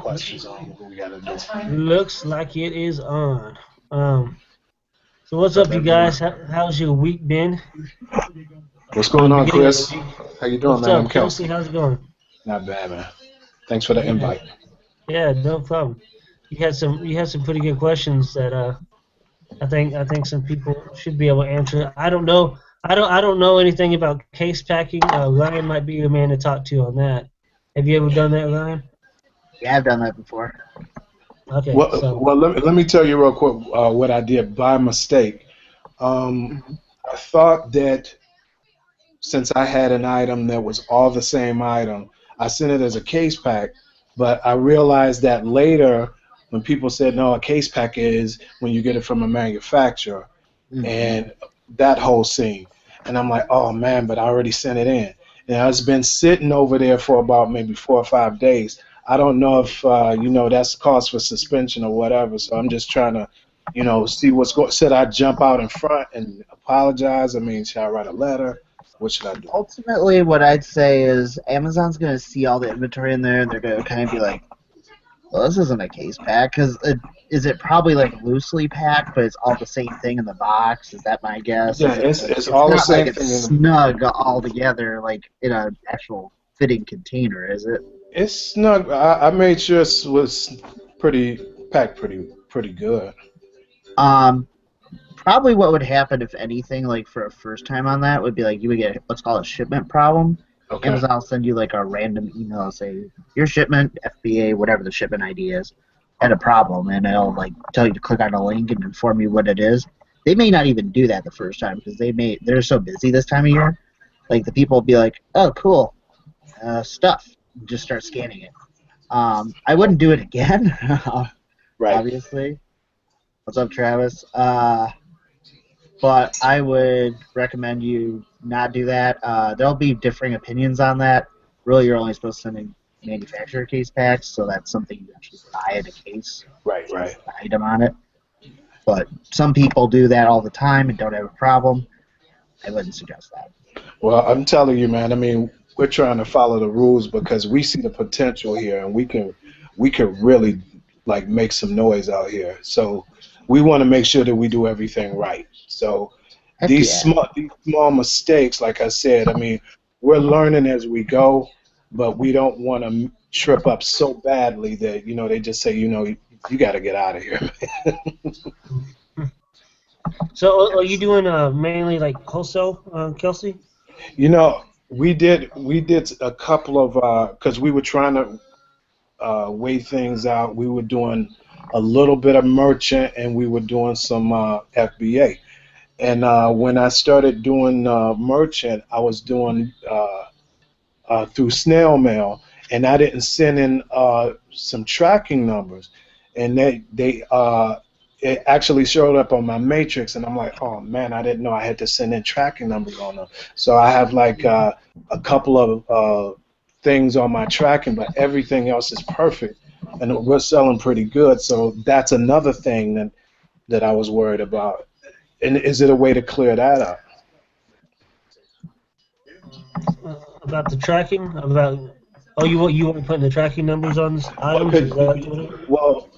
questions on what we got to do. Looks like it is on. So what's What's up, up, you everyone? guys? How's your week been? What's going on, Beginning of the Chris? week. How you doing, What's man? I'm up, Kelsey? Kelsey. How's it going? Not bad, man. Thanks for the Yeah, invite. yeah, no problem. You had some pretty good questions that I think some people should be able to answer. I don't know. I don't know anything about case packing. Ryan might be the man to talk to on that. Have you ever done that, Ryan? Yeah, I've done that before. Okay, Well, so well, let me tell you real quick what I did by mistake. Um, Mhm. I thought that since I had an item that was all the same item, I sent it as a case pack. But I realized that later, when people said no, a case pack is when you get it from a manufacturer, Mhm. and that whole scene. And I'm like, oh man, but I already sent it in. And it's been sitting over there for about maybe 4 or 5 days. I don't know if that's cause for suspension or whatever. So I'm just trying to, see what's going. Should I jump out in front and apologize? I mean, should I write a letter? What should I do? Ultimately, what I'd say is Amazon's going to see all the inventory in there, and they're going to kind of be like, "Well, this isn't a case pack, because is it probably like loosely packed, but it's all the same thing in the box?" Is that my guess? Yeah, Is it it's like it's it's all the not like same it's thing. snug all together, like in an actual fitting container, is it? It's snug. I made sure it was pretty packed, pretty good. Um, Probably what would happen if anything, like for a first time on that, would be like you would get what's called a shipment problem. Okay. Amazon will send you like a random email and say your shipment, FBA, whatever the shipment ID is, had a problem, and it'll like tell you to click on a link and inform you what it is. They may not even do that the first time because they're so busy this time of year. Like the people will be like, oh cool, stuff, just start scanning it. I wouldn't do it again, Right. obviously. What's up, Travis? But I would recommend you not do that. There'll be differing opinions on that. Really, you're only supposed to send in manufacturer case packs, so that's something you actually buy in a case, Right, which has right. the item on it. But some people do that all the time and don't have a problem. I wouldn't suggest that. Well, I'm telling you, man. I mean, we're trying to follow the rules because we see the potential here, and we can really like make some noise out here. So we want to make sure that we do everything right. So Heck yeah. these small mistakes, like I said, I mean, we're learning as we go, but we don't want to trip up so badly that they just say, you got to get out of here. so are you doing mainly like wholesale, Kelsey? We did a couple of because we were trying to weigh things out. We were doing a little bit of merchant, and we were doing some FBA. And when I started doing merchant, I was doing through snail mail, and I didn't send in some tracking numbers, and it actually showed up on my matrix, and I'm like, oh man, I didn't know I had to send in tracking numbers on them. So I have like a couple of things on my tracking, but everything else is perfect, and we're selling pretty good. So that's another thing that I was worried about. And is it a way to clear that up? About the tracking? About you want putting the tracking numbers on Well, items? Is that what it? well,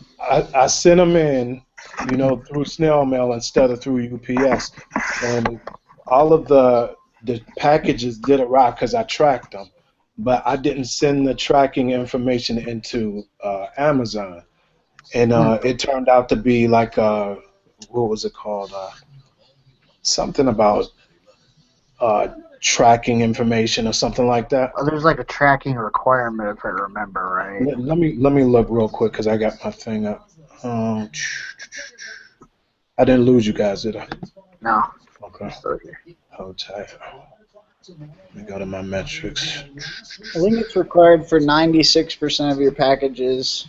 I sent them in, through snail mail instead of through UPS, and all of the packages did arrive because I tracked them, but I didn't send the tracking information into Amazon, and Hmm. it turned out to be like what was it called? Something about uh, tracking information or something like that. Well, there's like a tracking requirement, if I remember right. Let me look real quick because I got my thing up. Um, I didn't lose you guys, did I? No, Okay. I'm still here. Hold tight. Let me go to my metrics. I think it's required for 96% of your packages.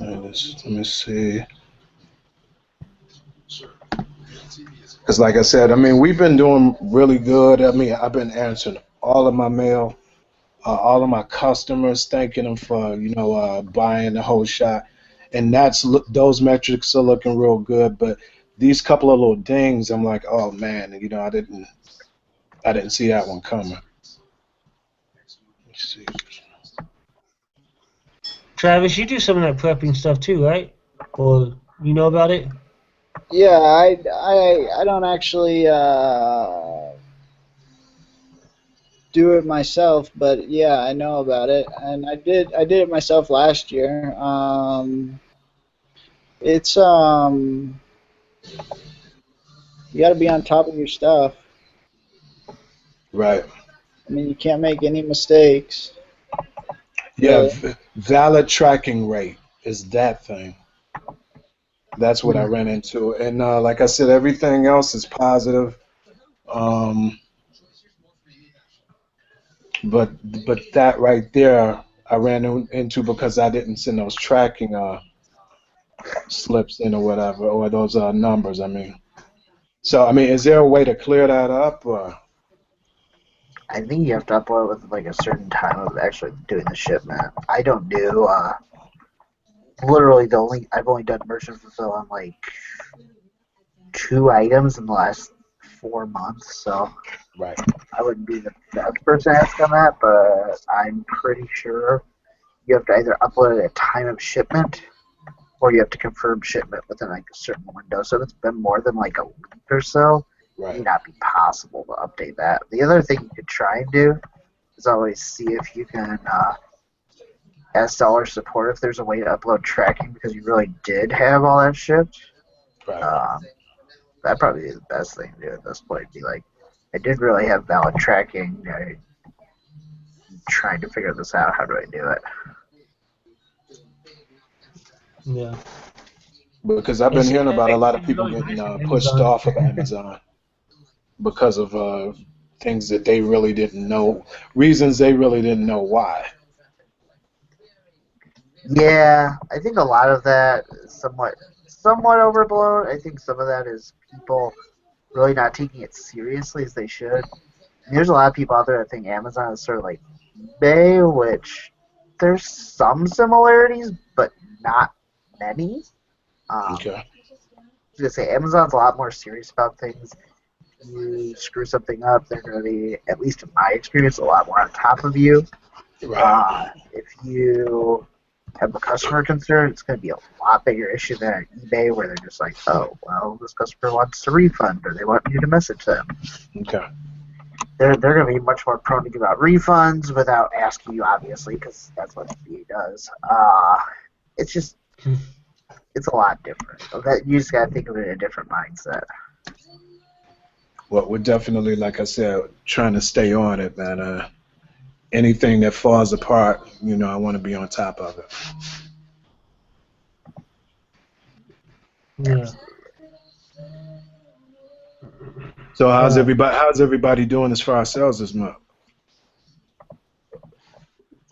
Let me see. Because, like I said, I mean, we've been doing really good. I mean, I've been answering all of my mail, all of my customers, thanking them for, buying the whole shot. And those metrics are looking real good. But these couple of little dings, I'm like, oh man, I didn't see that one coming. Let's see. Travis, you do some of that prepping stuff too, right? Or you know about it? Yeah, I don't actually do it myself, but yeah, I know about it, and I did it myself last year. It's you got to be on top of your stuff. Right. I mean, you can't make any mistakes, Yeah, really. valid tracking rate is that thing. That's what I Yeah. ran into. And like I said, everything else is positive. Um, but but that right there, I ran into because I didn't send those tracking slips in or whatever, or those numbers. I mean, so I mean, is there a way to clear that up? Or? I think you have to upload with like a certain time of actually doing the shipment. I don't do literally the only I've only done merchant fulfill on like 2 items in the last 4 months, so Right. I wouldn't be the best person to ask on that, but I'm pretty sure you have to either upload at a time of shipment or you have to confirm shipment within like a certain window. So if it's been more than like a week or so, it may Right. not be possible to update that. The other thing you could try and do is always see if you can ask seller support if there's a way to upload tracking because you really did have all that shipped. Right. Um, that'd probably be the best thing to do at this point. Be like, I did really have valid tracking. I'm trying to figure this out. How do I do it? Yeah. Because I've been It's, hearing about a lot of it's people really getting nice with pushed Amazon. off of Amazon because of things that they really didn't know, reasons they really didn't know why. Yeah, I think a lot of that is somewhat overblown. I think some of that is people really not taking it seriously as they should. There's a lot of people out there that think Amazon is sort of like eBay, which there's some similarities, but not many. I Okay. was gonna say Amazon's a lot more serious about things. If you screw something up, they're gonna be, at least in my experience, a lot more on top of you. Right. If you have a customer concern, it's going to be a lot bigger issue than at eBay where they're just like, oh, well, this customer wants a refund or they want you to message them. Okay. They're going to be much more prone to give out refunds without asking you, obviously, because that's what FBA does. It's just, it's a lot different. You just got to think of it in a different mindset. Well, we're definitely, like I said, trying to stay on it, man. Anything that falls apart, I want to be on top of it. Yeah. So how's everybody doing as far as sales this month?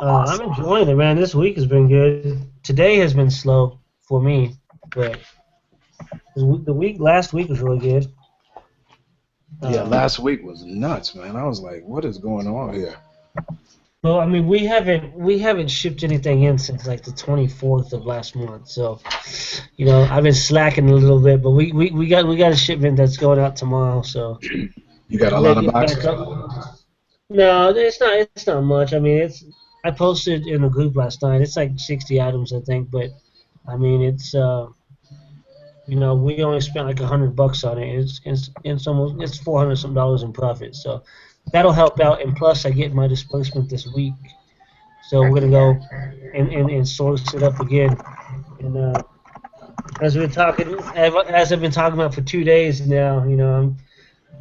I'm enjoying it, man. This week has been good. Today has been slow for me, but last week was really good. Yeah, last week was nuts, man. I was like, what is going on here? Well, I mean, we haven't shipped anything in since like the 24th of last month. So, I've been slacking a little bit, but we got a shipment that's going out tomorrow. So You got a we gotta lot of get back boxes? up. No, it's not much. I mean, I posted in the group last night. It's like 60 items, I think, but I mean, we only spent like $100 on it. It's $400 some dollars in profit. So that'll help out. And plus, I get my disbursement this week. So we're gonna go and source it up again. And as I've been talking about for 2 days now, I'm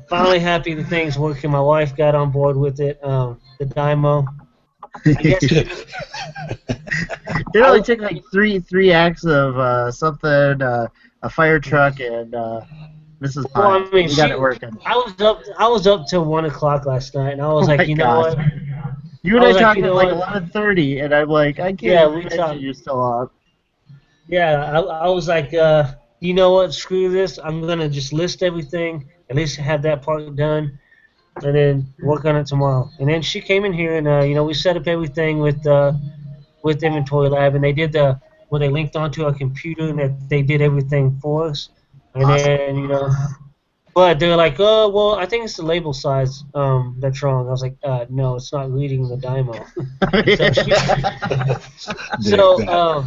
finally happy the thing's working. My wife got on board with it. The Dymo. I guess It only took like three acts of something, a fire truck, and Mrs. well, Pines. I mean, We got it working. I was up till 1 o'clock last night, and I was Oh like, my you know gosh. what? You and I I was like, talked you at know like what? 11:30, and I'm like, I can't Yeah, even we imagine talked. you're still up. Yeah, I was like, you know what? Screw this. I'm gonna just list everything. At least have that part done, and then work on it tomorrow. And then she came in here, and we set up everything with Inventory Lab, and they did where they linked onto our computer, and that they did everything for us. And Awesome. then But they're like, oh, well, I think it's the label size that's wrong. I was like, no, it's not reading the dymo. Dig so, that.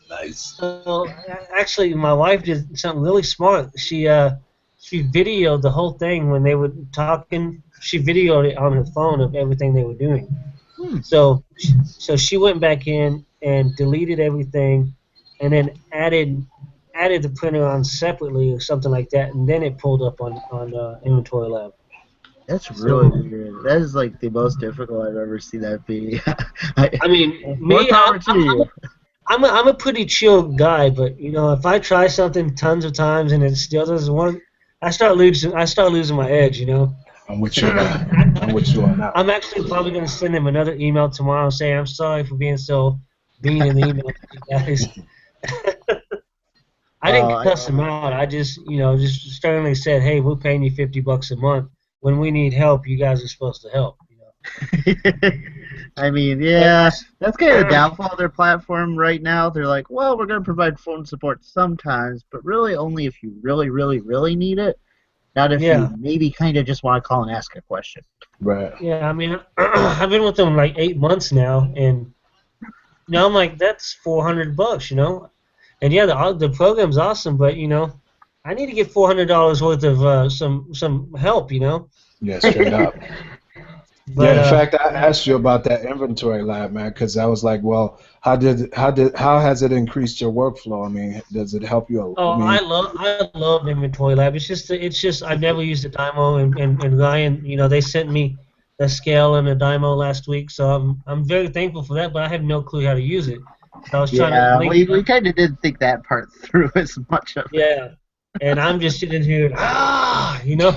Nice. so actually, my wife did something really smart. She videoed the whole thing when they were talking. She videoed it on her phone of everything they were doing. So she went back in and deleted everything, and then added the printer on separately or something like that, and then it pulled up on Inventory Lab. That's really So weird. That is like the most difficult I've ever seen that be. I mean, More me, power to you. I'm a pretty chill guy, but you know, if I try something tons of times and it still doesn't work, I start losing my edge. You know. I'm with you on that. I'm with you on that. I'm actually probably going to send him another email tomorrow saying I'm sorry for being so mean in the email to you guys. I didn't cuss him out. I just, you know, just sternly said, hey, we're paying you $50 a month. When we need help, you guys are supposed to help. You know. I mean, yeah, that's kind of the downfall of their platform right now. They're like, well, we're going to provide phone support sometimes, but really only if you really, really, really need it. Not if you maybe kind of just want to call and ask a question. Right. Yeah, I mean, I've been with them like 8 months now, and you know, I'm like, that's $400, you know. And yeah, the program's awesome, but you know, I need to get $400 worth of some help, you know. Yeah, straight up. But, yeah, in fact, I asked you about that Inventory Lab, man, because I was like, well, how has it increased your workflow? I mean, does it help you? Oh, I I love Inventory Lab. It's just I've never used a Dymo, and Ryan, you know, they sent me a scale and a Dymo last week, so I'm very thankful for that. But I have no clue how to use it. So I was trying to link. We kind of did think that part through as much of it. Yeah, and I'm just sitting here, you know.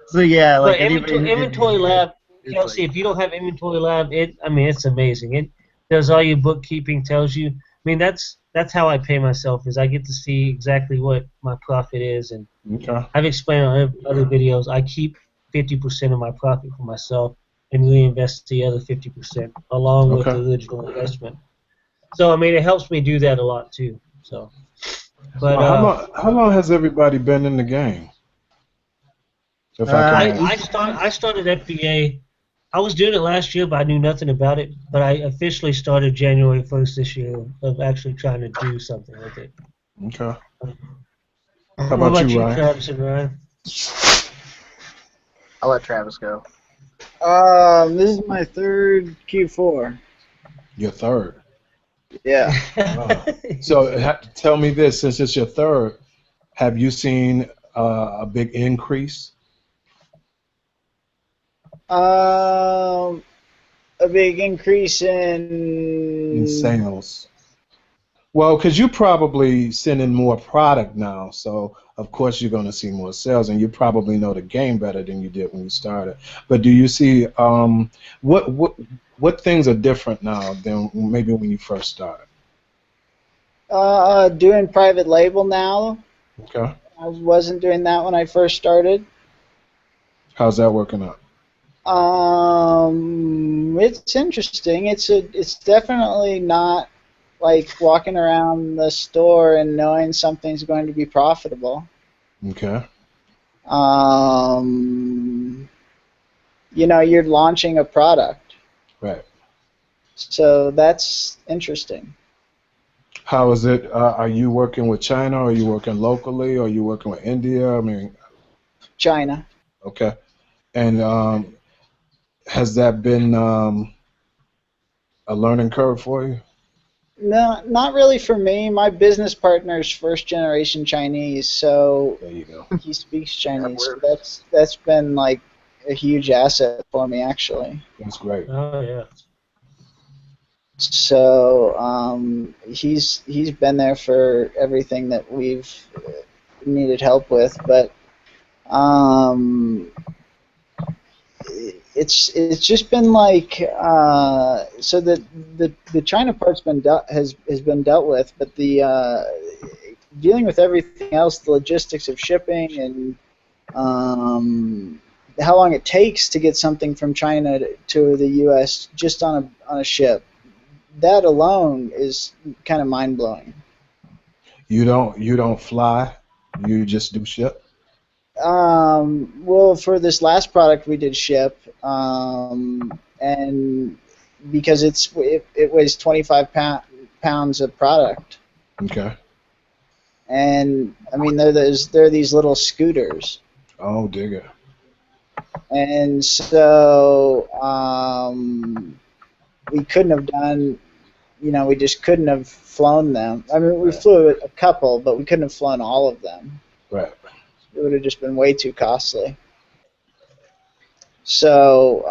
So yeah, like but Inventory Lab, Kelsey, if you don't have Inventory Lab, it's amazing. It does all your bookkeeping, tells you. I mean, that's how I pay myself, is I get to see exactly what my profit is, and I've explained on other videos. I keep 50% of my profit for myself and reinvest the other 50% along with the original investment. So I mean, it helps me do that a lot too. So, but how long has everybody been in the game? If I started FBA. I was doing it last year, but I knew nothing about it. But I officially started January 1st this year of actually trying to do something with it. Okay. How about you, Ryan? Travis and Ryan? I'll let Travis go. This is my third Q4. Your third? Yeah. So tell me this: since it's your third, have you seen a big increase? A big increase in sales. Well, because you're probably sending more product now, so of course you're going to see more sales, and you probably know the game better than you did when you started. But do you see what things are different now than maybe when you first started? Doing private label now. Okay. I wasn't doing that when I first started. How's that working out? It's interesting. It's definitely not like walking around the store and knowing something's going to be profitable. Okay. You know, you're launching a product. Right. So that's interesting. How is it? Are you working with China? Or are you working locally? Or are you working with India? I mean, China. Okay. And has that been a learning curve for you? No, not really for me. My business partner's first generation Chinese, so there you go. He speaks Chinese. So that's been like a huge asset for me, actually. That's great. Oh yeah. So he's been there for everything that we've needed help with, but it's just been like so the China part's been has been dealt with, but the dealing with everything else, the logistics of shipping and how long it takes to get something from China to the U.S. just on a ship, that alone is kind of mind blowing. You don't fly? You just do ship? Well, for this last product, we did ship, and because it weighs 25 pounds of product, Okay. and I mean they're these little scooters, Oh, digger. and so we couldn't have done. We just couldn't have flown them. I mean, we Right. flew a couple, but we couldn't have flown all of them. Right. It would have just been way too costly. So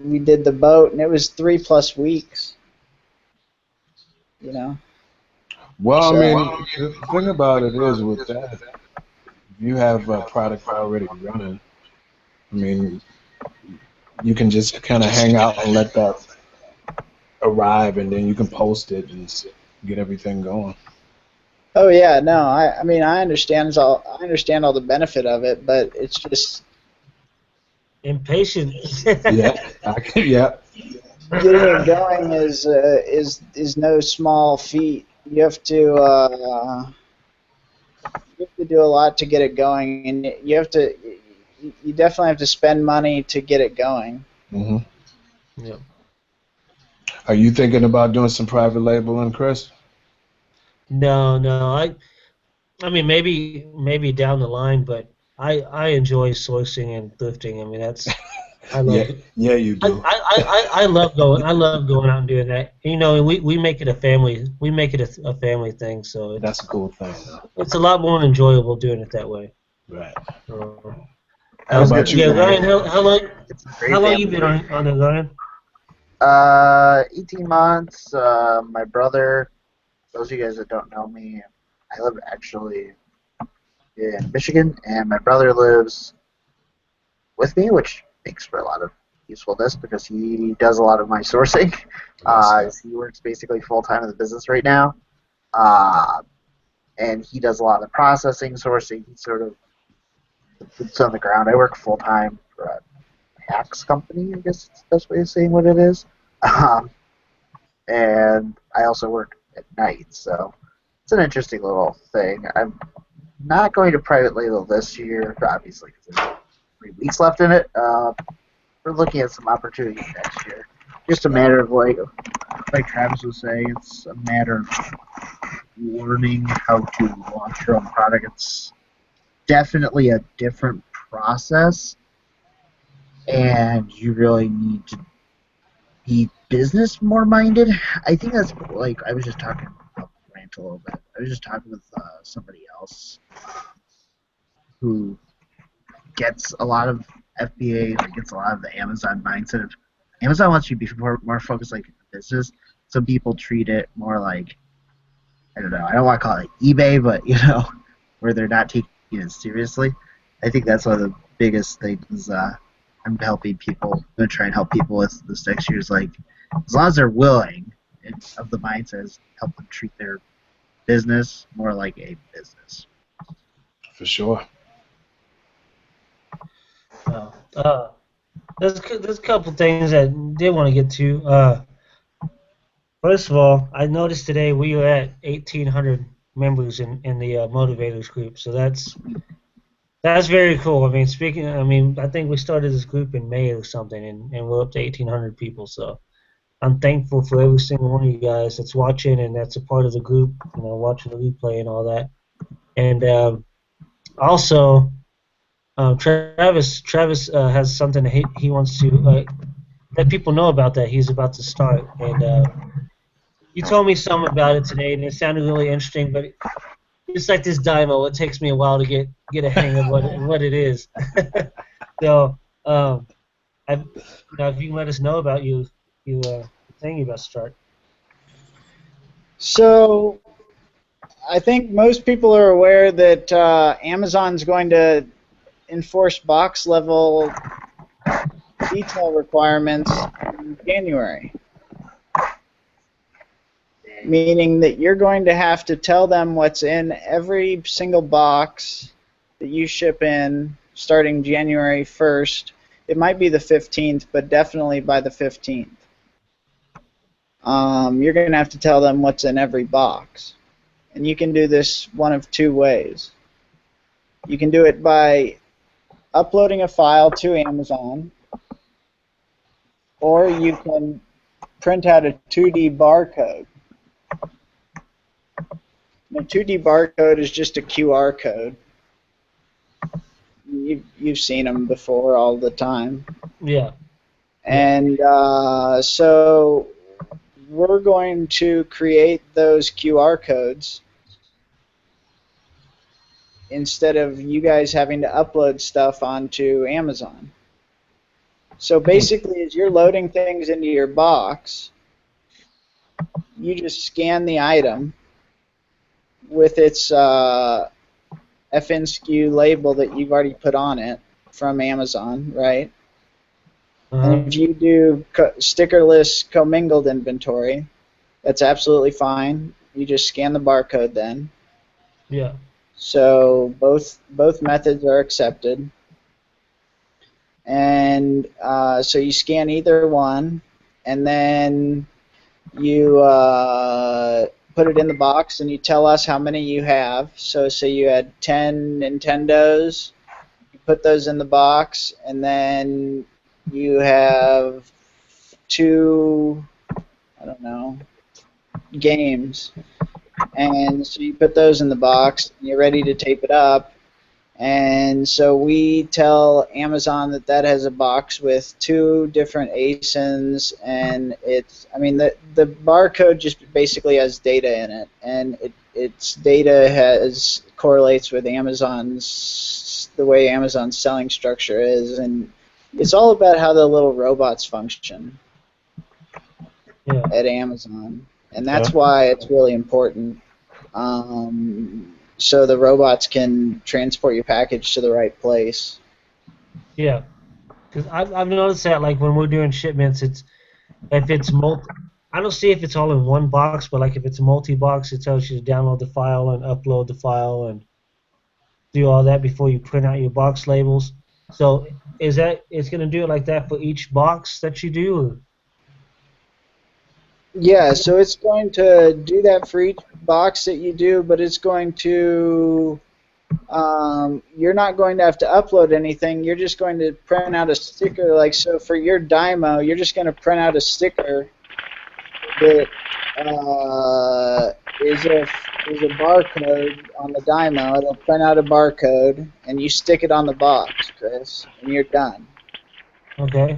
we did the boat, and it was 3+ weeks. You know. Well, I So mean, the thing about it is with that, if you have a product already running, I mean, you can just kind of hang out and let that arrive, and then you can post it and get everything going. oh yeah, no, I mean I understand all the benefit of it, but it's just Impatient. Yeah. Yeah. getting it going is no small feat. You have to do a lot to get it going, and you definitely have to spend money to get it going. Hmm. Yeah. Are you thinking about doing some private labeling, Chris? No, no. I mean, maybe down the line, but I enjoy sourcing and thrifting. I mean, I Yeah. love Yeah, you do. I love going out and doing that. And we make it a family. We make it a family thing. So That's a cool thing, though. it's a lot more enjoyable doing it that way. Right. So, I was gonna about you, yeah, say Ryan, Ryan? it's a how great long you family. been on the Ryan? 18 months. My brother. Those of you guys that don't know me, I live actually in Michigan, and my brother lives with me, which makes for a lot of usefulness because he does a lot of my sourcing. Yes. He works basically full time in the business right now, uh, and he does a lot of the processing, sourcing. He's sort of the boots on the ground. I work full time for a tax company, I guess it's the best way of saying what it is. Um, and I also work at night, so it's an interesting little thing. I'm not going to private label this year, obviously, because there's 3 weeks left in it. We're looking at some opportunities next year. Just a matter of like Travis was saying, it's a matter of learning how to launch your own product. It's definitely a different process, and you really need to be business more minded. I think that's like I was just talking about rant a little bit. I was just talking with somebody else who gets a lot of FBA, like gets a lot of the Amazon mindset. Amazon wants you to be more focused like business. Some people treat it more like, I don't know, I don't want to call it eBay, but where they're not taking it seriously. I think that's one of the biggest things I'm helping people. I'm gonna try and help people with this next year. Is like, as long as they're willing and of the mindset, is help them treat their business more like a business. For sure. There's a couple things that I did want to get to. First of all, I noticed today we are at 1,800 members in the Motivators group, so that's very cool. I mean, I think we started this group in May or something, and we're up to 1,800 people. So I'm thankful for every single one of you guys that's watching and that's a part of the group, watching the replay and all that. And also, Travis has something that he wants to let people know about that he's about to start. And you told me some about it today, and it sounded really interesting. But it's like this dyno; it takes me a while to get a hang of what it is. So, if you can let us know about you thing you about to start. So I think most people are aware that Amazon's going to enforce box level detail requirements in January, meaning that you're going to have to tell them what's in every single box that you ship in starting January 1st. It might be the 15th, but definitely by the 15th. You're going to have to tell them what's in every box. And you can do this one of two ways. You can do it by uploading a file to Amazon, or you can print out a 2D barcode. A 2D barcode is just a QR code. You've seen them before all the time. Yeah. And so we're going to create those QR codes instead of you guys having to upload stuff onto Amazon. So basically, as you're loading things into your box, you just scan the item with its FNSKU label that you've already put on it from Amazon, right? And if you do stickerless commingled inventory, that's absolutely fine. You just scan the barcode then. Yeah. So both methods are accepted. And so you scan either one, and then you put it in the box, and you tell us how many you have. So say you had 10 Nintendos, you put those in the box, and then you have 2, I don't know, games. And so you put those in the box, and you're ready to tape it up. And so we tell Amazon that that has a box with 2 different ASINs, and it's, I mean, the barcode just basically has data in it, and its data correlates with the way Amazon's selling structure is, and it's all about how the little robots function at Amazon, and that's why it's really important. So the robots can transport your package to the right place. Yeah, because I've noticed that, like, when we're doing shipments, if it's I don't see if it's all in one box, but like if it's a multi-box, it tells you to download the file and upload the file and do all that before you print out your box labels. So it's going to do it like that for each box that you do? Or? Yeah, so it's going to do that for each box that you do, but it's going to, you're not going to have to upload anything. You're just going to print out a sticker. Like, so for your Dymo, you're just going to print out a sticker that is a barcode on the Dymo. It'll print out a barcode, and you stick it on the box, Chris, and you're done. Okay.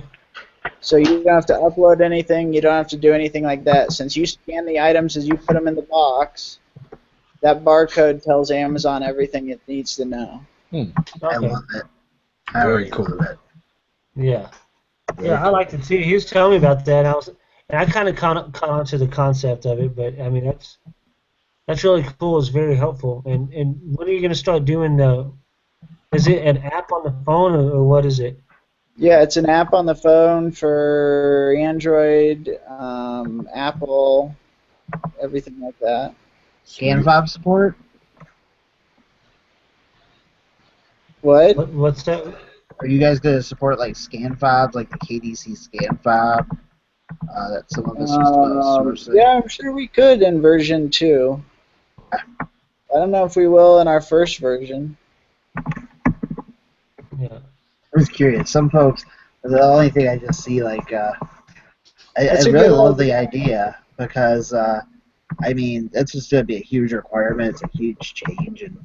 So you don't have to upload anything. You don't have to do anything like that. Since you scan the items as you put them in the box, that barcode tells Amazon everything it needs to know. Okay. I love it. Very cool. Love it. Yeah. Very Yeah, I liked it too. He was telling me about that, and I kind of caught on to the concept of it, but I mean that's really cool. It's very helpful. And when are you going to start doing is it an app on the phone or what is it? Yeah, it's an app on the phone for Android, Apple, everything like that. ScanFob support? What? What's that? Are you guys going to support like ScanFobs, like the KDC ScanFob that some of us used to source? Yeah, I'm sure we could in version 2. I don't know if we will in our first version. Yeah. I was curious. Some folks, the only thing I just see, like, I That's a really good love idea. the idea because, I mean, that's just going to be a huge requirement. It's a huge change. And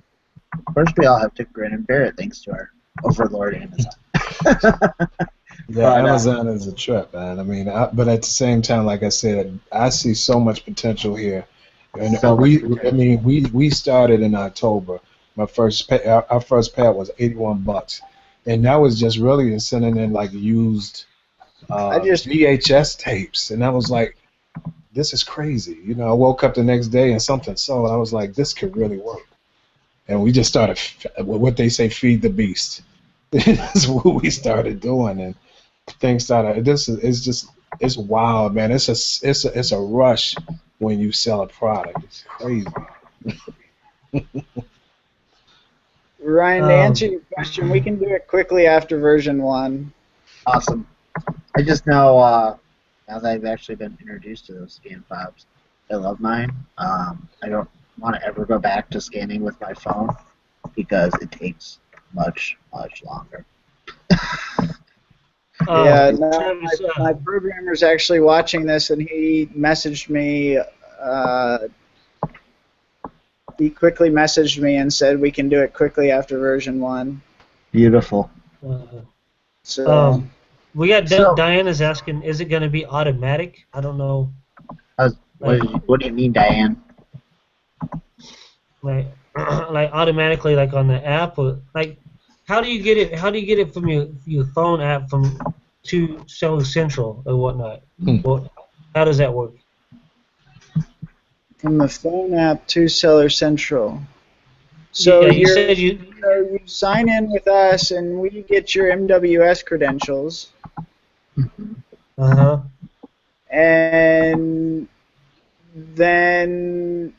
of course, we all have to grin and bear it thanks to our overlord Amazon. Yeah, Amazon is a trip, man. I mean, but at the same time, like I said, I see so much potential here. And we started in October. Our first pad was $81, and that was just really sending in like used VHS tapes, and I was like, this is crazy. You know, I woke up the next day and something sold. I was like, this could really work, and we just started what they say, feed the beast. That's what we started doing, and things started. It's wild, man. It's a rush when you sell a product. It's crazy. Ryan, to answer your question, we can do it quickly after version 1. Awesome. I just know now that I've actually been introduced to those ScanFobs, I love mine. I don't want to ever go back to scanning with my phone because it takes much longer. Yeah, no, Travis, my programmer's actually watching this, and he messaged me. He quickly messaged me and said we can do it quickly after version 1. Beautiful. So, we got So- Diana's asking, is it going to be automatic? I don't know. What do you mean, Diane? Like, like automatically, like on the app, or like, how do you get it? How do you get it from your phone app to Seller Central or whatnot? Well, how does that work? from the phone app to Seller Central. So yeah, you said you. so you sign in with us, and we get your MWS credentials, Uh-huh. and then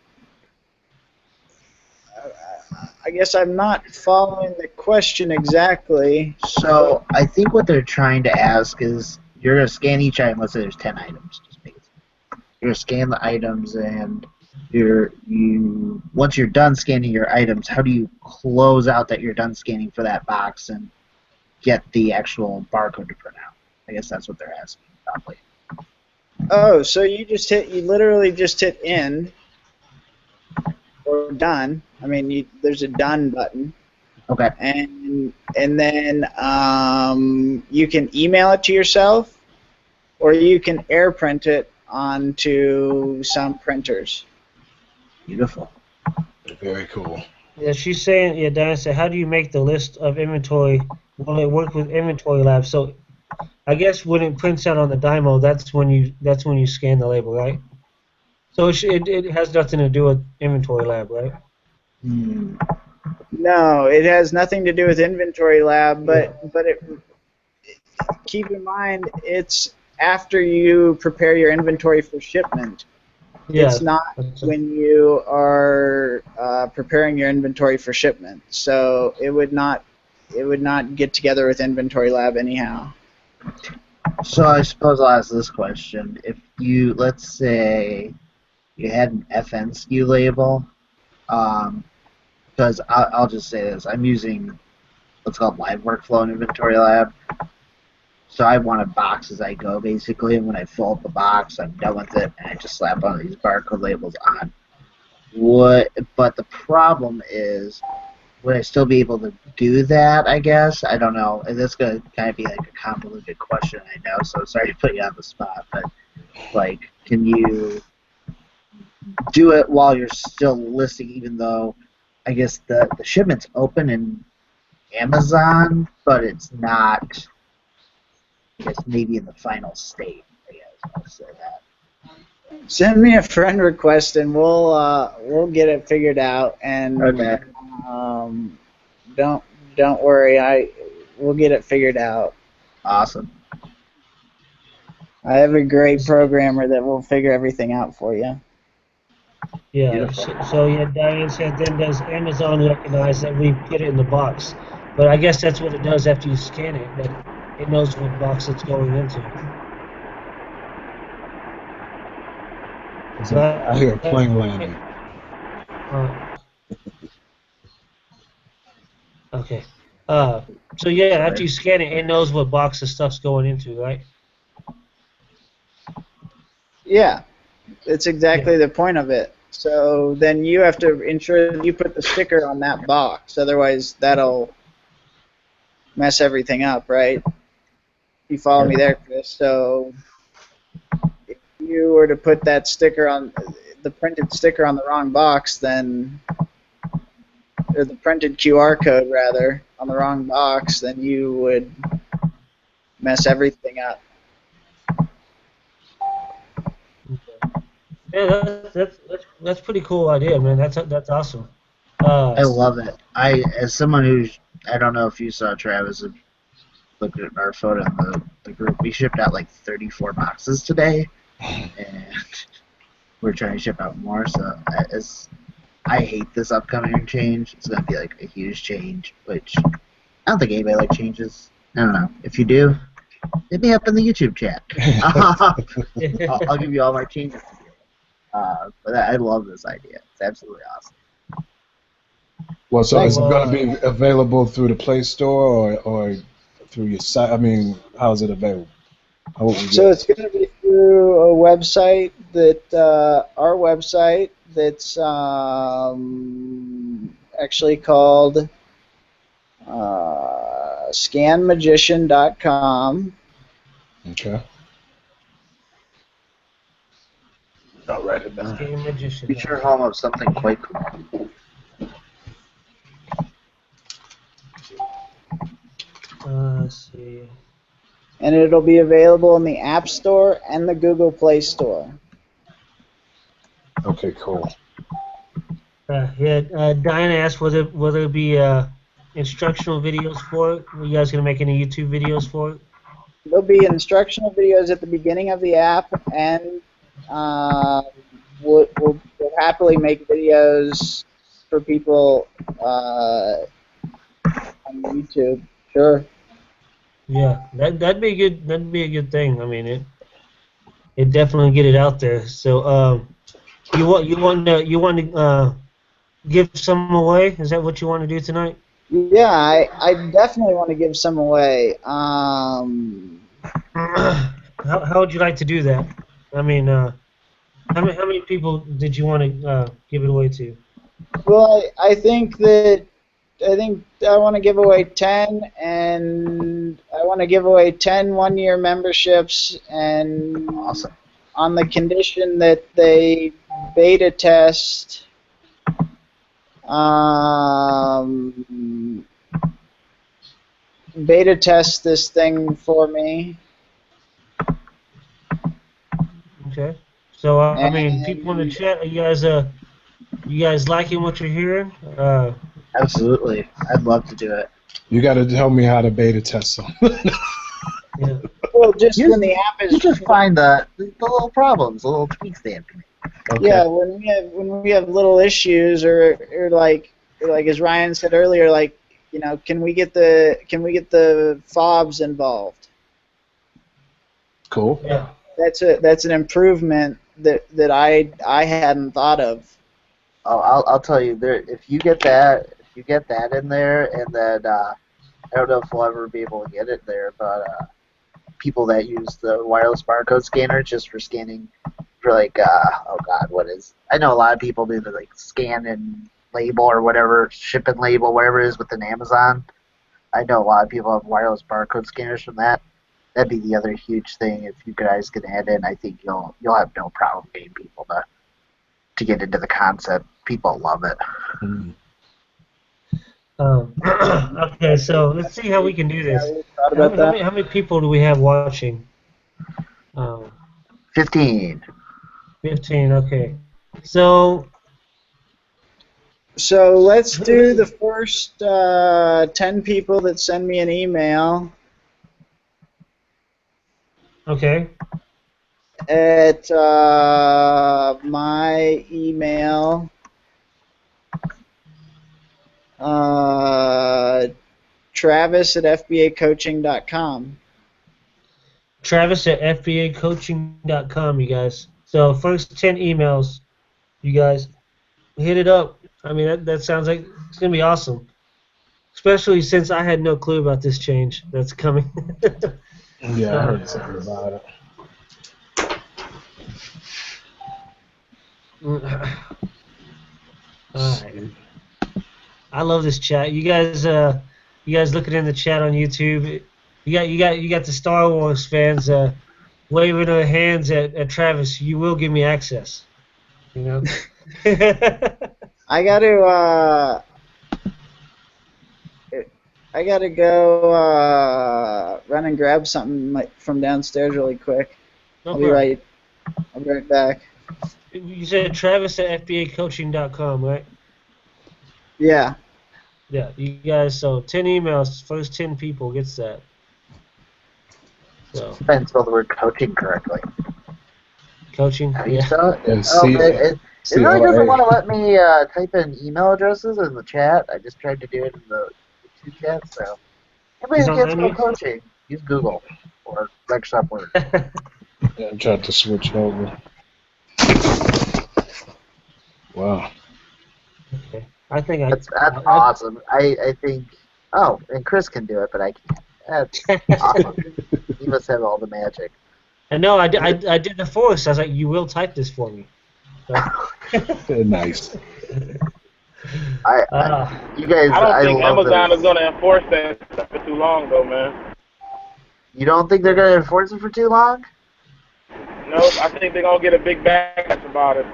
I guess I'm not following the question exactly. So I think what they're trying to ask is you're going to scan each item. Let's say there's 10 items. Just make it simple. You're going to scan the items, and once you're done scanning your items, how do you close out that you're done scanning for that box and get the actual barcode to print out? I guess that's what they're asking probably. Oh, so you literally just hit end or done. I mean, there's a done button. Okay. And then you can email it to yourself, or you can air print it onto some printers. Beautiful. Very cool. Yeah, she's saying. Yeah, Diana said, how do you make the list of inventory? Will it work with Inventory Lab? So, I guess when it prints out on the Dymo, that's when you scan the label, right? So it has nothing to do with Inventory Lab, right? No, it has nothing to do with Inventory Lab, but keep in mind it's after you prepare your inventory for shipment. Yeah. It's not when you are preparing your inventory for shipment. So it would not get together with Inventory Lab anyhow. So I suppose I'll ask this question. If let's say you had an FN SKU label, because I'll just say this, I'm using what's called Live Workflow in Inventory Lab. So I want to box as I go, basically, and when I fill up the box, I'm done with it, and I just slap one of these barcode labels on. But the problem is, would I still be able to do that, I guess? I don't know. And that's going to kind of be like a convoluted question, I know, so sorry to put you on the spot, but, like, can you do it while you're still listing, even though, I guess, the shipment's open in Amazon, but it's not... I guess maybe in the final state. I guess I'll say that. Send me a friend request and we'll get it figured out. And Okay. Don't worry, we'll get it figured out. Awesome. I have a great programmer that will figure everything out for you. Yeah. So yeah, Diane said, then does Amazon recognize that we put it in the box? But I guess that's what it does after you scan it. That it knows what box it's going into. I hear a plane landing. Okay. So yeah, after you scan it, it knows what box the stuff's going into, right? Yeah, it's exactly the point of it. So then you have to ensure that you put the sticker on that box, otherwise that'll mess everything up, right? You follow me there, Chris? So if you were to put that sticker on, the printed sticker on the wrong box, then, or the printed QR code rather, on the wrong box, then you would mess everything up. Yeah, that's pretty cool idea, man. That's awesome. I love it. As someone who's, I don't know if you saw Travis, looked at our photo in the group, we shipped out like 34 boxes today, and we're trying to ship out more, so I hate this upcoming change. It's going to be like a huge change, which I don't think anybody like changes. I don't know. If you do, hit me up in the YouTube chat. I'll give you all my changes. But I love this idea. It's absolutely awesome. Well, so is So, it going to be available through the Play Store or through your site? I mean, how is it available? How would we get So it? it's going to be through a website our website that's actually called scanmagician.com. Okay. I'll write it down. Game Magician. Future home of something quite cool. Let's see. And it'll be available in the App Store and the Google Play Store. Okay, cool. Diana asked whether it be instructional videos for it. Are you guys gonna make any YouTube videos for it? There'll be instructional videos at the beginning of the app, and we'll happily make videos for people on YouTube. Sure. Yeah, that'd be good. That'd be a good thing. I mean, it definitely get it out there. So, you want to give some away? Is that what you want to do tonight? Yeah, I definitely want to give some away. How would you like to do that? I mean, how many people did you want to give it away to? Well, I think I want to give away 10, and I want to give away 10 one-year memberships, and Awesome. on the condition that they beta test this thing for me. Okay. So I mean, people in the chat, are you guys liking what you're hearing? Absolutely. I'd love to do it. You got to tell me how to beta test something. Yeah. Well, just when the app is You just find the little problems, the little tweaks they have to make. Okay. yeah, when we have little issues or like as Ryan said earlier, like, you know, can we get the fobs involved? Cool. Yeah. That's an improvement that I hadn't thought of. Oh, I'll tell you there. If you get that in there, and then I don't know if we'll ever be able to get it there, but people that use the wireless barcode scanner just for scanning for like oh god, I know a lot of people do the like scan and label or whatever, ship and label, whatever it is within Amazon. I know a lot of people have wireless barcode scanners from that. That'd be the other huge thing. If you guys can add in, I think you'll have no problem getting people to get into the concept. People love it. Mm. Okay, so let's see how we can do this. Thought about that. How many people do we have watching? 15. 15. Okay. So let's do the first 10 people that send me an email okay. at my email, Travis at FBAcoaching.com. Travis at FBAcoaching.com, you guys. So first 10 emails, you guys, hit it up. I mean, that sounds like it's going to be awesome. Especially since I had no clue about this change that's coming. Yeah, I heard something about it. Alright. I love this chat. You guys looking in the chat on YouTube. You got the Star Wars fans waving their hands at Travis. You will give me access. You know. I gotta go run and grab something from downstairs really quick. No I'll be right back. You said Travis at FBAcoaching.com, right? Yeah. Yeah, you guys. So 10 emails. First 10 people gets that. So I didn't spell the word coaching correctly. coaching. How do you Yeah. spell it? And It C- really doesn't CLA. want to let me type in email addresses in the chat. I just tried to do it in the two chats, so everybody Is who it can't on spell you? coaching, use Google or Microsoft Word. Yeah, I tried to switch over. Wow. Okay. I think That's awesome. I think. Oh, and Chris can do it, but I can't. That's awesome. He must have all the magic. I know. I did the force. I was like, you will type this for me. So. Nice. You guys, I don't I think love Amazon is this. going to enforce that stuff for too long, though, man. You don't think they're going to enforce it for too long? Nope, I think they're going to get a big backlash about it.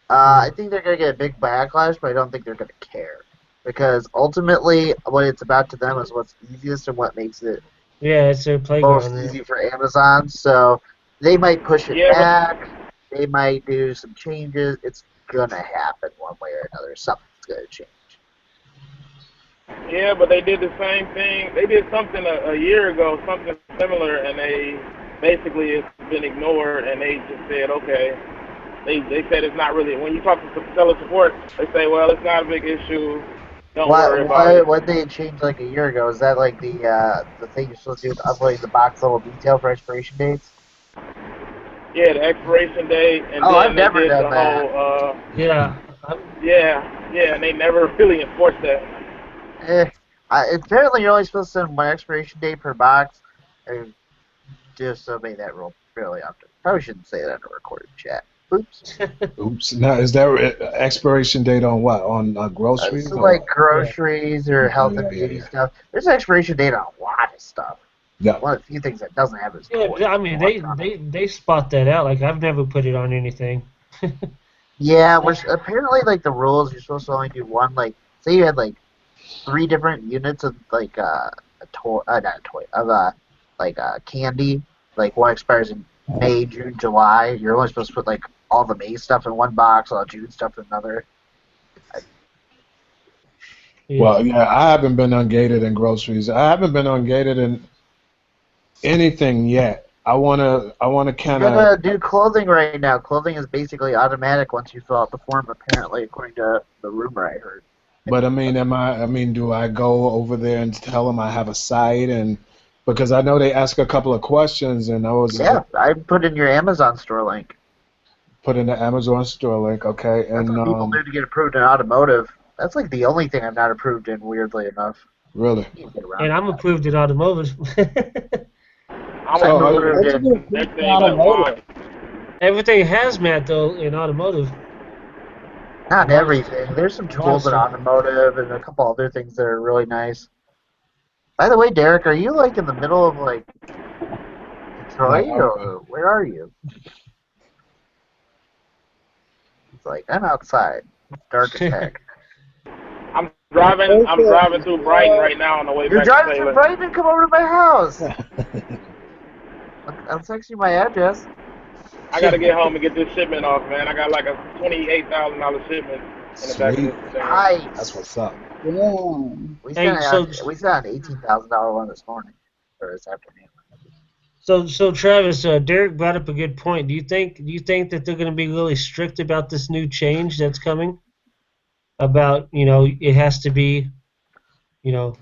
I think they're going to get a big backlash, but I don't think they're going to care. Because ultimately, what it's about to them is what's easiest and what makes it Yeah, it's their most playground. easy for Amazon. So they might push it Yeah, but back. They might do some changes. It's going to happen one way or another. Something's going to change. yeah, but they did the same thing. They did something a year ago, something similar, and they basically it's been ignored, and they just said, okay. They said it's not really. When you talk to seller support, they say, well, it's not a big issue. Don't worry about it. What they changed like a year ago? Is that like the thing you're supposed to do with uploading the box level detail for expiration dates? Yeah, the expiration date, and Oh, I've then they never did done the that. whole. Yeah. Yeah, and they never really enforced that. Apparently, you're only supposed to send one expiration date per box. I just obey that rule fairly often. Probably shouldn't say that in a recorded chat. Oops. Oops. Now, is there an expiration date on what? On groceries So or like what? groceries or Oh, health and yeah, yeah, beauty yeah. stuff. There's an expiration date on a lot of stuff. Yeah. One of the few things that doesn't have is Yeah, toys. I mean they spot that out. Like I've never put it on anything. Yeah, apparently like the rules you're supposed to only do one. Like say you had like 3 different units of like a toy, not a toy, of like candy. Like one expires in May, June, July. You're only supposed to put like all the May stuff in one box, all the June stuff in another. Yeah. Well, yeah, I haven't been ungated in groceries. I haven't been ungated in anything yet. I wanna You kind of. gotta do clothing right now. Clothing is basically automatic once you fill out the form. Apparently, according to the rumor I heard. But I mean, do I go over there and tell them I have a site and because I know they ask a couple of questions and I was Yeah, I put in your Amazon store link. put in the Amazon store link, okay, That's and what people do to get approved in automotive. That's like the only thing I'm not approved in, weirdly enough. really. You can get around And I'm that. approved in automotive. I'm So, approved That's a in good thing everything for but automotive. wine. Everything hazmat though in automotive. Not A lot of, everything. There's some a lot of tools in stuff. automotive and a couple other things that are really nice. By the way, Derek, are you like in the middle of like Detroit no, or where are you? He's like, I'm outside. It's dark as heck. I'm driving. I'm driving through Brighton right now on the way You're back to driving through Taylor. Brighton? Come over to my house. I'll text you my address. I gotta get home and get this shipment off, man. I got like a $28,000 shipment in the back of sweet. this thing. Nice. That's what's up. Damn. We Hey, sent an $18,000 one this morning or this afternoon. so Travis, Derek brought up a good point. Do you think that they're going to be really strict about this new change that's coming? About it has to be you know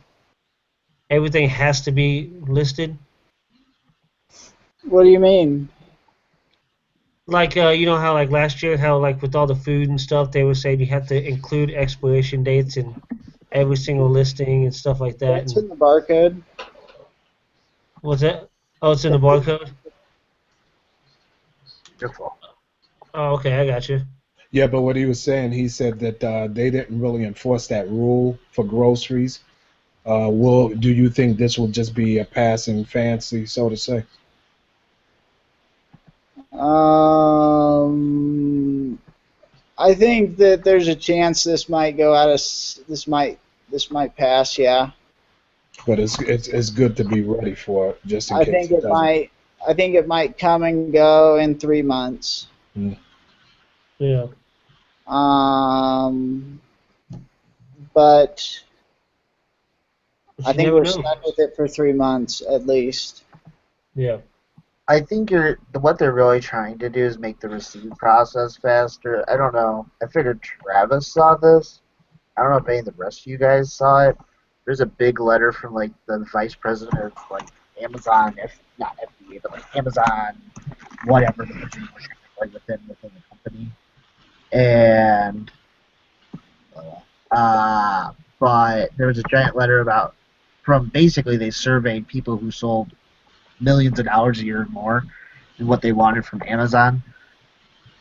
everything has to be listed. What do you mean? Like how like last year how like with all the food and stuff they were saying you have to include expiration dates in every single listing and stuff like that. That's And in the barcode. what's that? Oh, it's in the barcode. Beautiful. Oh, okay, I got you. Yeah, but what he was saying, he said that they didn't really enforce that rule for groceries. Do you think this will just be a passing fancy, so to say? I think that there's a chance this might go out of this might pass. Yeah, But it's good to be ready for it, just in I case think it it doesn't. might. I think it might come and go in 3 months. Yeah. But But I you think never we're know. stuck with it for 3 months at least. Yeah. I think what they're really trying to do is make the receipt process faster. I don't know. I figured Travis saw this. I don't know if any of the rest of you guys saw it. There's a big letter from like the vice president of like Amazon, not FBA, but like Amazon, whatever, like within the company. and but there was a giant letter from basically they surveyed people who sold millions of dollars a year or more and what they wanted from Amazon.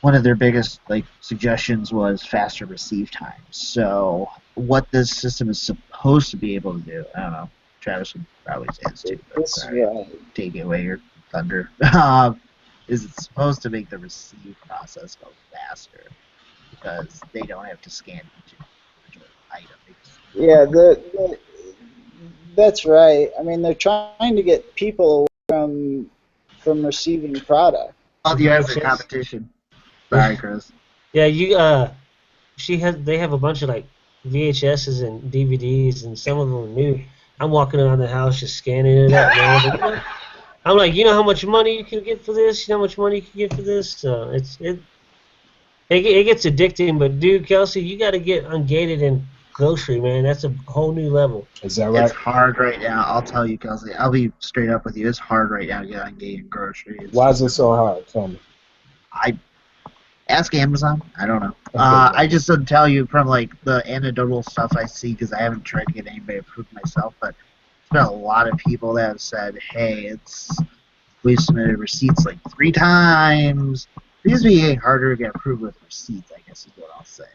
One of their biggest suggestions was faster receive times. So what this system is supposed to be able to do, I don't know. Travis would probably say this too. But sorry, take away your thunder. Is it's supposed to make the receive process go faster because they don't have to scan each individual item. Yeah, that's right. I mean, they're trying to get people away from receiving product. Oh, you have the competition. Sorry, Chris. Yeah, they have a bunch of VHSs and DVDs, and some of them are new. I'm walking around the house just scanning it up, man. I'm like, you know how much money you can get for this? You know how much money you can get for this? So it gets addicting, but dude, Kelsey, you got to get ungated in grocery, man. That's a whole new level. Is that right? It's hard right now. I'll tell you, Kelsey. I'll be straight up with you. It's hard right now to get ungated in grocery. Why is it so hard? Tell me. Ask Amazon. I don't know. I just would tell you from the anecdotal stuff I see because I haven't tried to get anybody approved myself, but there's been a lot of people that have said, "Hey, we've submitted receipts 3 times." It used to be getting harder to get approved with receipts, I guess is what I'll say.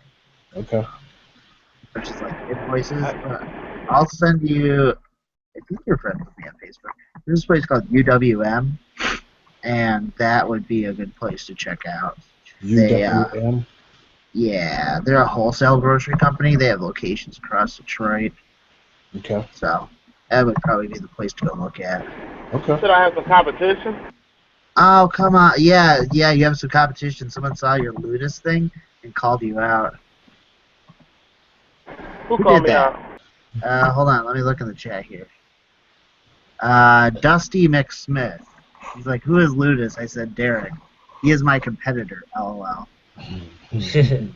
Okay. Which is invoices. But I'll send you. I think you're friends with me on Facebook. There's this place called UWM, and that would be a good place to check out. UWM? Yeah, they're a wholesale grocery company. They have locations across Detroit. Okay. So that would probably be the place to go look at. Okay. Should I have some competition? Oh, come on. Yeah, you have some competition. Someone saw your Ludus thing and called you out. Who called me that? out? Hold on. Let me look in the chat here. Dusty McSmith. He's like, who is Ludus? I said, Derek. He is my competitor, LOL. That's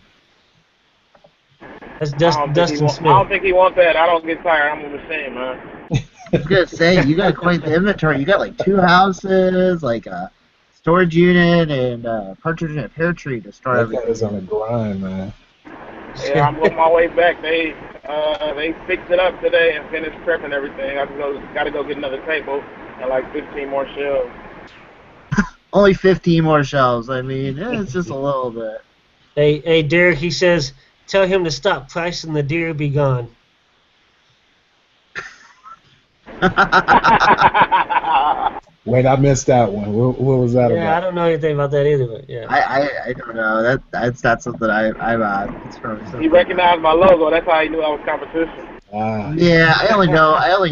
Dustin Smith. I don't think he wants that. I don't get tired. I'm a machine, man. I was going to say, you got quite the inventory. You got 2 houses, a storage unit, and a partridge in a pear tree to store everything. That is on the grind, man. Yeah, I'm on my way back. They fixed it up today and finished prepping everything. I got to go get another table and 15 more shelves. Only 15 more shelves. I mean, it's just a little bit. Hey, Derek, he says, tell him to stop pricing the deer be gone. Wait, I missed that one. What was that about? Yeah, I don't know anything about that either, but yeah. I don't know. That's not something I'm on. It's probably something. He recognized my logo. That's how he knew I was competition. Yeah, I only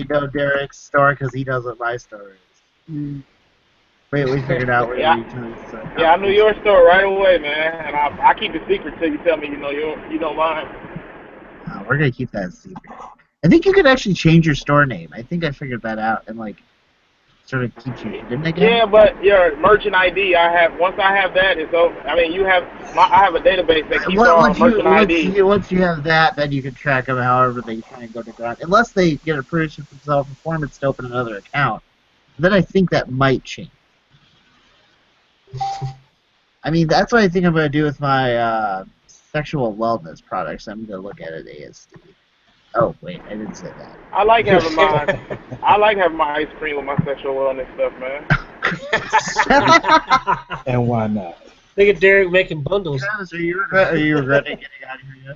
know Derek's store because he knows what my store is. Wait, we figured out where you Yeah, I knew your store right away, man. And I keep it secret till you tell me you know mine. We're gonna keep that secret. I think you could actually change your store name. I think I figured that out and sort of keep you hidden again. Yeah, but your merchant ID, once I have that, it's over. I mean, I have a database that keeps all merchant ID. Once you have that, then you can track them however they try and go to ground. Unless they get a permission from self-performance to open another account, then I think that might change. I mean, that's what I think I'm going to do with my sexual wellness products. I'm going to look at it ASD. Oh, wait, I didn't say that. I like having my ice cream with my sexual wellness stuff, man. And why not? Look at Derek making bundles. Travis, are you regretting getting out of here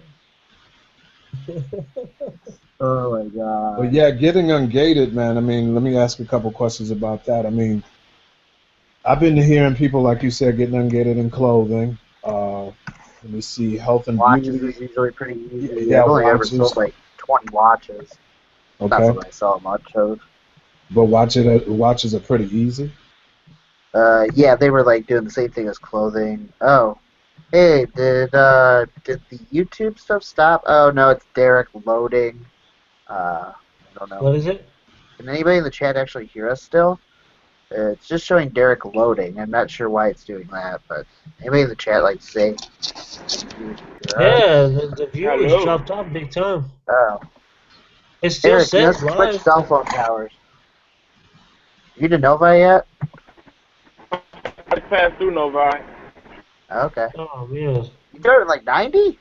yet? Oh, my God. Well, yeah, getting ungated, man. I mean, let me ask a couple questions about that. I mean, I've been hearing people, like you said, getting ungated in clothing. Let me see, health and watches beauty. is usually pretty easy. Yeah, I've only ever watches. sold 20 watches. Okay. Not something I sell much of. But watches are pretty easy. Yeah, they were doing the same thing as clothing. Oh, hey, did the YouTube stuff stop? Oh no, it's Derek loading. I don't know. What is it? Can anybody in the chat actually hear us still? It's just showing Derek loading. I'm not sure why it's doing that, but anybody in the chat say? Yeah, the viewers dropped off big time. Oh. It still Derek, says switch live. cell phone towers. You to Novi yet? I passed through Novi. Okay. Oh man. You driving like 90?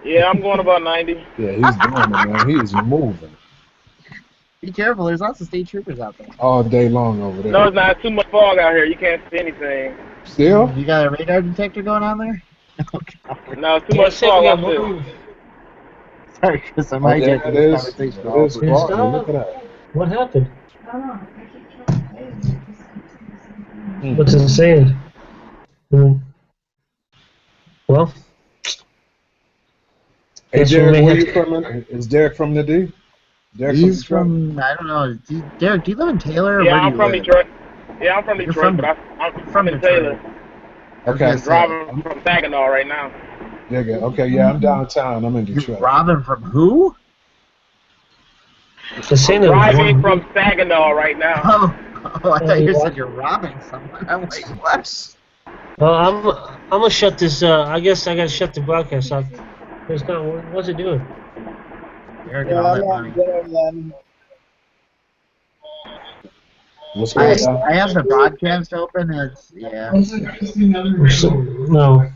Yeah, I'm going about 90. Yeah, he's doing it, man. He is moving Be careful. There's lots of state troopers out there. all day long over there. No, it's not. Too much fog out here. You can't see anything. Still? You got a radar detector going on there? No, too much fog out there. Sorry, Chris. I Oh, might yeah, get it this is. conversation. It is It's foggy. not. Look at that. What happened? Hmm. What's it saying? Well, Hey, guess we Derek, may where have you from? Is Derek from the D? Derek He's Detroit? from, I don't know. Derek, do you live in Taylor? Or Yeah, where do I'm you from live? Detroit. Yeah, I'm from You're Detroit, from- but I'm from in Detroit. Taylor. Okay. I'm driving from Saginaw right now. Yeah, yeah. Okay, yeah, I'm downtown. I'm in You're Detroit. robbing from who? the saying that Driving from Saginaw right now. Oh, I thought you what? said you're robbing someone. I'm like, what? Well, I'm gonna shut this. I guess I gotta shut the broadcast off. It's not. What's it doing? Derek Yeah, and all I'm that not money. dinner then. What's going on? I have the broadcast open. It's yeah. No.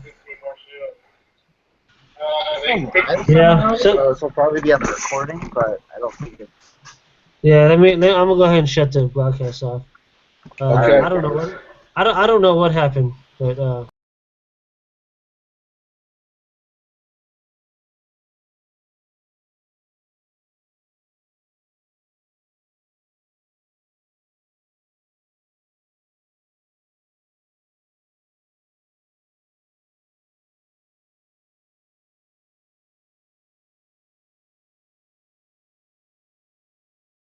Yeah, So this will probably be on the recording, but I don't think it's. Yeah. I'm gonna go ahead and shut the broadcast off. Okay. I don't know what. I don't know what happened, but